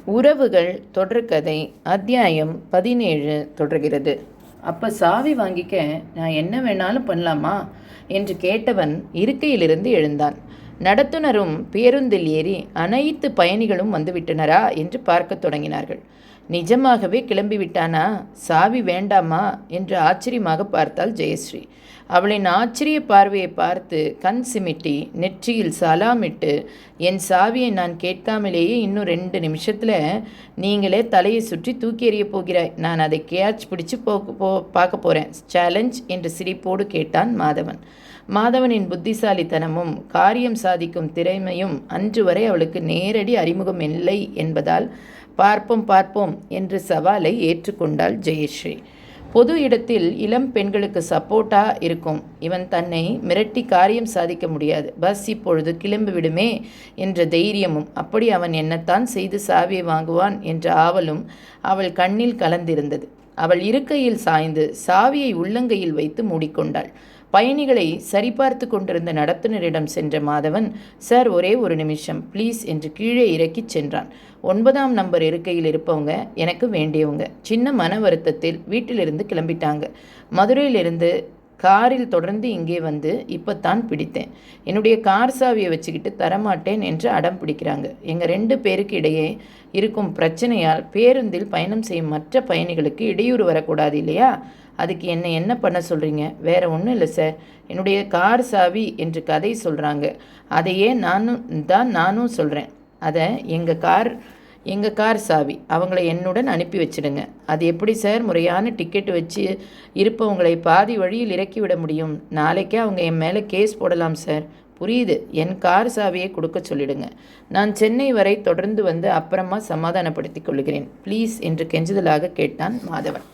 உறவுகள் தொடர்கதை அத்தியாயம் 17 தொடர்கிறது. அப்போ சாவி வாங்கிக்க நான் என்ன வேணாலும் பண்ணலாமா என்று கேட்டவன் இருக்கையிலிருந்து எழுந்தான். நடத்துனரும் பேருந்தில் ஏறி அனைத்து பயணிகளும் வந்துவிட்டனரா என்று பார்க்க தொடங்கினார்கள். நிஜமாகவே கிளம்பிவிட்டானா? சாவி வேண்டாமா என்று ஆச்சரியமாக பார்த்தாள் ஜெயஸ்ரீ. அவளின் ஆச்சரிய பார்வையை பார்த்து கண் சிமிட்டி நெற்றியில் சலாமிட்டு, என் சாவியை நான் கேட்காமலேயே இன்னும் 2 நிமிஷத்தில் நீங்களே தலையை சுற்றி தூக்கி எறிய போகிறாய், நான் அதை கேட்ச் பிடிச்சு பார்க்க போகிறேன், சேலஞ்ச் என்று சிரிப்போடு கேட்டான் மாதவன். மாதவனின் புத்திசாலித்தனமும் காரியம் சாதிக்கும் திறமையும் அன்று வரை அவளுக்கு நேரடி அறிமுகம் இல்லை என்பதால் பார்ப்போம் என்று சவாலை ஏற்றுக்கொண்டாள் ஜெயஸ்ரீ. பொது இடத்தில் இளம் பெண்களுக்கு சப்போர்ட்டா இருக்கும் இவன் தன்னை மிரட்டி காரியம் சாதிக்க முடியாது. பஸ் இப்பொழுது கிளம்பி விடுமே என்ற தைரியமும், அப்படி அவன் என்னத்தான் செய்து சாவியை வாங்குவான் என்ற ஆவலும் அவள் கண்ணில் கலந்திருந்தது. அவள் இருக்கையில் சாய்ந்து சாவியை உள்ளங்கையில் வைத்து மூடிக்கொண்டாள். பயணிகளை சரிபார்த்து கொண்டிருந்த நடத்துனரிடம் சென்ற மாதவன், சார் ஒரே ஒரு நிமிஷம் ப்ளீஸ் என்று கீழே இறக்கிச் சென்றான். 9ஆம் நம்பர் இருக்கையில் இருப்பவங்க எனக்கு வேண்டியவங்க. சின்ன மன வருத்தத்தில் வீட்டிலிருந்து கிளம்பிட்டாங்க. மதுரையிலிருந்து காரில் தொடர்ந்து இங்கே வந்து இப்போத்தான் பிடித்தேன். என்னுடைய கார் சாவியை வச்சுக்கிட்டு தரமாட்டேன் என்று அடம் பிடிக்கிறாங்க. எங்கள் 2 பேருக்கு இடையே இருக்கும் பிரச்சனையால் பேருந்தில் பயணம் செய்யும் மற்ற பயணிகளுக்கு இடையூறு வரக்கூடாது இல்லையா? அதுக்கு என்ன பண்ண சொல்கிறீங்க? வேறு ஒன்றும் இல்லை சார், என்னுடைய கார் சாவி என்று கதை சொல்கிறாங்க. அதையே நானும் சொல்கிறேன். அதை எங்கள் கார் சாவி, அவங்கள என்னுடன் அனுப்பி வச்சிடுங்க. அது எப்படி சார் முறையான டிக்கெட் வச்சு இருப்பவங்களை பாதி வழியில் இறக்கிவிட முடியும்? நாளைக்கே அவங்க என் மேலே கேஸ் போடலாம் சார். புரியுது, என் கார் சாவியை கொடுக்க சொல்லிடுங்க. நான் சென்னை வரை தொடர்ந்து வந்து அப்புறமா சமாதானப்படுத்திக் கொள்கிறேன் ப்ளீஸ் என்று கெஞ்சுதலாக கேட்டான் மாதவன்.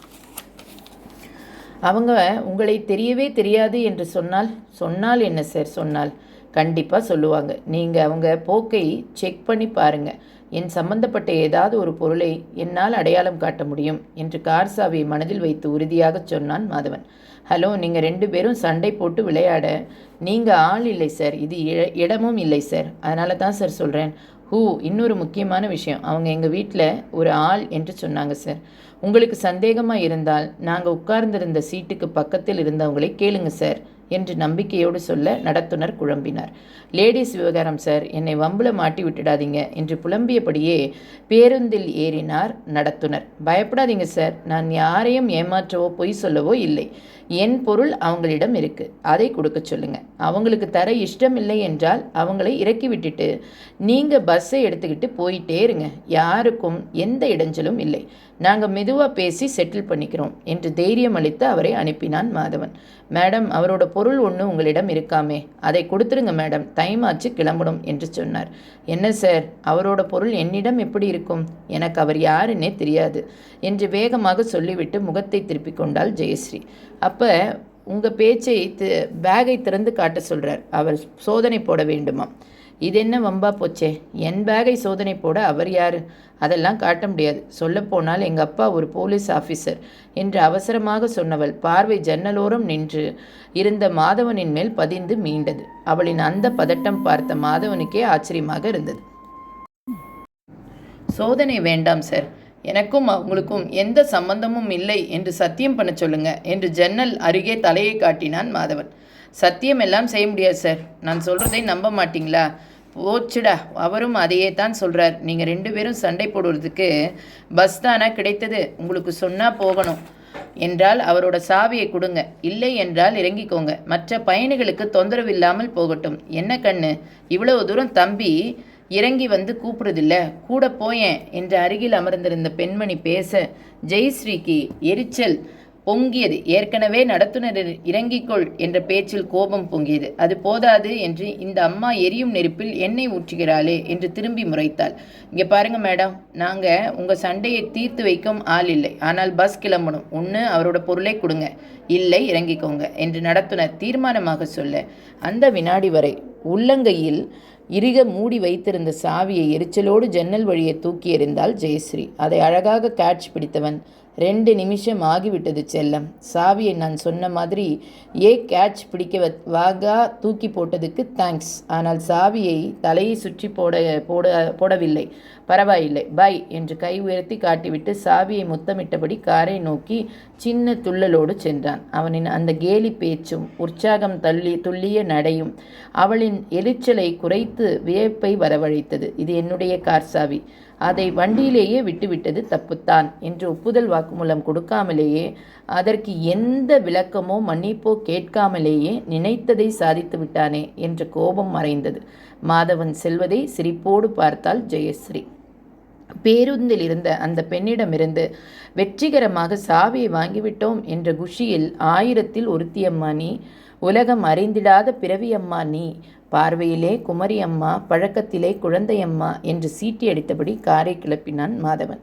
அவங்க உங்களை தெரியவே தெரியாது என்று சொன்னால் என்ன சார்? சொன்னால் கண்டிப்பாக சொல்லுவாங்க. நீங்கள் அவங்க போக்கை செக் பண்ணி பாருங்கள். என் சம்பந்தப்பட்ட ஏதாவது ஒரு பொருளை என்னால் அடையாளம் காட்ட முடியும் என்று கார் சாவியை மனதில் வைத்து உறுதியாக சொன்னான் மாதவன். ஹலோ, நீங்கள் 2 பேரும் சண்டை போட்டு விளையாட நீங்கள் ஆள் இல்லை சார், இது இடமும் இல்லை சார், அதனால தான் சார் சொல்கிறேன். இன்னொரு முக்கியமான விஷயம், அவங்க எங்கள் வீட்டில் ஒரு ஆள் என்று சொன்னாங்க சார். உங்களுக்கு சந்தேகமாக இருந்தால் நாங்கள் உட்கார்ந்திருந்த சீட்டுக்கு பக்கத்தில் இருந்தவங்களை கேளுங்க சார் என்று நம்பிக்கையோடு சொல்ல நடத்துனர் குழம்பினார். லேடிஸ் விவகாரம் சார், என்னை வம்புல மாட்டி விட்டுடாதீங்க என்று புலம்பியபடியே பேருந்தில் ஏறினார் நடத்துனர். பயப்படாதீங்க சார், நான் யாரையும் ஏமாற்றவோ பொய் சொல்லவோ இல்லை. என் பொருள் அவங்களிடம் இருக்குது, அதை கொடுக்க சொல்லுங்கள். அவங்களுக்கு தர இஷ்டம் இல்லை என்றால் அவங்களை இறக்கி விட்டுட்டு நீங்கள் பஸ்ஸை எடுத்துக்கிட்டு போயிட்டே இருங்க. யாருக்கும் எந்த இடைஞ்சலும் இல்லை. நாங்கள் மெதுவாக பேசி செட்டில் பண்ணிக்கிறோம் என்று தைரியம் அளித்து அவரை அனுப்பினான் மாதவன். மேடம், அவரோட பொருள் ஒன்று உங்களிடம் இருக்காமே, அதை கொடுத்துருங்க மேடம், டைம் ஆச்சு கிளம்பணும் என்று சொன்னார். என்ன சார், அவரோட பொருள் என்னிடம் எப்படி இருக்கும்? எனக்கு அவர் யாருன்னே தெரியாது என்று வேகமாக சொல்லிவிட்டு முகத்தை திருப்பிக் கொண்டாள் ஜெயஸ்ரீ. அப்போ உங்கள் பேகை திறந்து காட்ட சொல்கிறார். அவர் சோதனை போட வேண்டுமா? இது என்ன வம்பா போச்சே? என் பேகை சோதனை போட அவர் யார்? அதெல்லாம் காட்ட முடியாது. சொல்லப்போனால் எங்கள் அப்பா ஒரு போலீஸ் ஆஃபீஸர் என்று அவசரமாக சொன்னவள் பார்வை ஜன்னலோரம் நின்று இருந்த மாதவனின் மேல் பதிந்து மீண்டது. அவளின் அந்த பதட்டம் பார்த்த மாதவனுக்கே ஆச்சரியமாக இருந்தது. சோதனை வேண்டாம் சார், எனக்கும் அவங்களுக்கும் எந்த சம்பந்தமும் இல்லை என்று சத்தியம் பண்ண சொல்லுங்க என்று ஜன்னல் அருகே தலையை காட்டினான் மாதவன். சத்தியம் எல்லாம் செய்ய முடியாது சார், நான் சொல்கிறதை நம்ப மாட்டிங்களா? போச்சுடா, அவரும் அதையே தான் சொல்கிறார். நீங்கள் 2 பேரும் சண்டை போடுறதுக்கு பஸ் தானே கிடைத்தது, உங்களுக்கு சொன்னால் போகணும் என்றால் அவரோட சாவியை கொடுங்க, இல்லை என்றால் இறங்கிக்கோங்க, மற்ற பயணிகளுக்கு தொந்தரவு இல்லாமல் போகட்டும். என்ன கண்ணு, இவ்வளவு தூரம் தம்பி இறங்கி வந்து கூப்பிடுதில்ல, கூட போயேன் என்று அருகில் அமர்ந்திருந்த பெண்மணி பேச ஜெயஸ்ரீக்கு எரிச்சல் பொங்கியது. ஏற்கனவே நடத்துனர் இறங்கிக்கொள் என்ற பேச்சில் கோபம் பொங்கியது. அது போதாது என்று இந்த அம்மா எரியும் நெருப்பில் எண்ணெய் ஊற்றுகிறாளே என்று திரும்பி முறைத்தாள். இங்கே பாருங்க மேடம், நாங்கள் உங்கள் சண்டையை தீர்த்து வைக்கும் ஆள் இல்லை, ஆனால் பஸ் கிளம்பணும். ஒன்று அவரோட பொருளை கொடுங்க, இல்லை இறங்கிக்கோங்க என்று நடத்துனர் தீர்மானமாக சொல்ல அந்த வினாடி வரை உள்ளங்கையில் இறுக மூடி வைத்திருந்த சாவியை எரிச்சலோடு ஜன்னல் வழியை தூக்கி எறிந்தாள் ஜெயஸ்ரீ. அதை அழகாக கேட்ச் பிடித்தவன் 2 நிமிஷம் ஆகிவிட்டது செல்லம். சாவியை நான் சொன்ன மாதிரி கேட்ச் பிடிக்க வாகா தூக்கி போட்டதுக்கு தேங்க்ஸ். ஆனால் சாவியை தலையை சுற்றி போடவில்லை. பரவாயில்லை, பை என்று கை உயர்த்தி காட்டிவிட்டு சாவியை முத்தமிட்டபடி காரை நோக்கி சின்ன துள்ளலோடு சென்றான். அவனின் அந்த கேலி பேச்சும் உற்சாகம் துள்ளிய நடையும் அவளின் எரிச்சலை குறைத்து வியப்பை வரவழைத்தது. இது என்னுடைய கார் சாவி, அதை வண்டியிலேயே விட்டுவிட்டது தப்புத்தான் என்று ஒப்புதல் வாக்குமூலம் கொடுக்காமலேயே, அதற்கு எந்த விளக்கமோ மன்னிப்போ கேட்காமலேயே நினைத்ததை சாதித்து விட்டானே என்ற கோபம் மறைந்தது. மாதவன் செல்வதை சிரிப்போடு பார்த்தாள் ஜெயஸ்ரீ. பேருந்தில் இருந்த அந்த பெண்ணிடமிருந்து வெற்றிகரமாக சாவியை வாங்கிவிட்டோம் என்ற குஷியில் 1000ல் ஒருத்தியம்மா நீ, உலகம் அறிந்திடாத பிறவியம்மா நீ, பார்வையிலே குமரி அம்மா, பழக்கத்திலே குழந்தையம்மா என்று சீட்டி அடித்தபடி காரை கிளப்பினான் மாதவன்.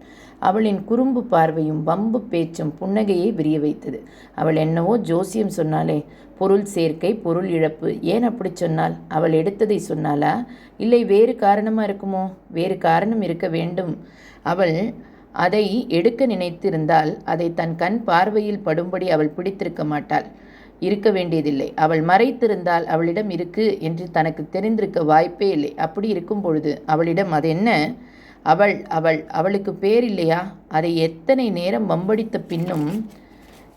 அவளின் குறும்பு பார்வையும் வம்பு பேச்சும் புன்னகையை விரிய வைத்தது. அவள் என்னவோ ஜோசியம் சொன்னாலே, பொருள் சேர்க்கை, பொருள் இழப்பு. ஏன் அப்படி சொன்னாள்? அவள் எடுத்ததை சொன்னாளா? இல்லை வேறு காரணமாக இருக்குமோ? வேறு காரணம் இருக்க வேண்டும். அவள் அதை எடுக்க நினைத்திருந்தால் அதை தன் கண் பார்வையில் படும்படி அவள் பிடித்திருக்க மாட்டாள். இருக்க வேண்டியதில்லை. அவள் மறைத்திருந்தால் அவளிடம் இருக்கு என்று தனக்கு தெரிந்திருக்க வாய்ப்பே இல்லை. அப்படி இருக்கும் பொழுது அவளிடம் அது என்ன? அவளுக்கு பேர் இல்லையா? அதை எத்தனை நேரம் வம்படித்த பின்னும்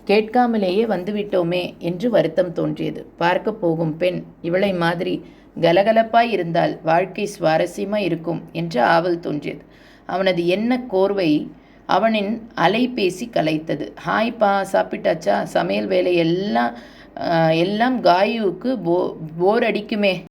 கேட்காமலேயே வந்துவிட்டோமே என்று வருத்தம் தோன்றியது. பார்க்க போகும் பெண் இவளை மாதிரி கலகலப்பாய் இருந்தால் வாழ்க்கை சுவாரஸ்யமாக இருக்கும் என்று ஆவல் தோன்றியது. அவனது எண்ண கோர்வை அவனின் அலைபேசி கலைத்தது. ஹாய்ப்பா, சாப்பிட்டாச்சா? சமையல் வேலை எல்லாம் காயுவுக்கு போர் அடிக்குமே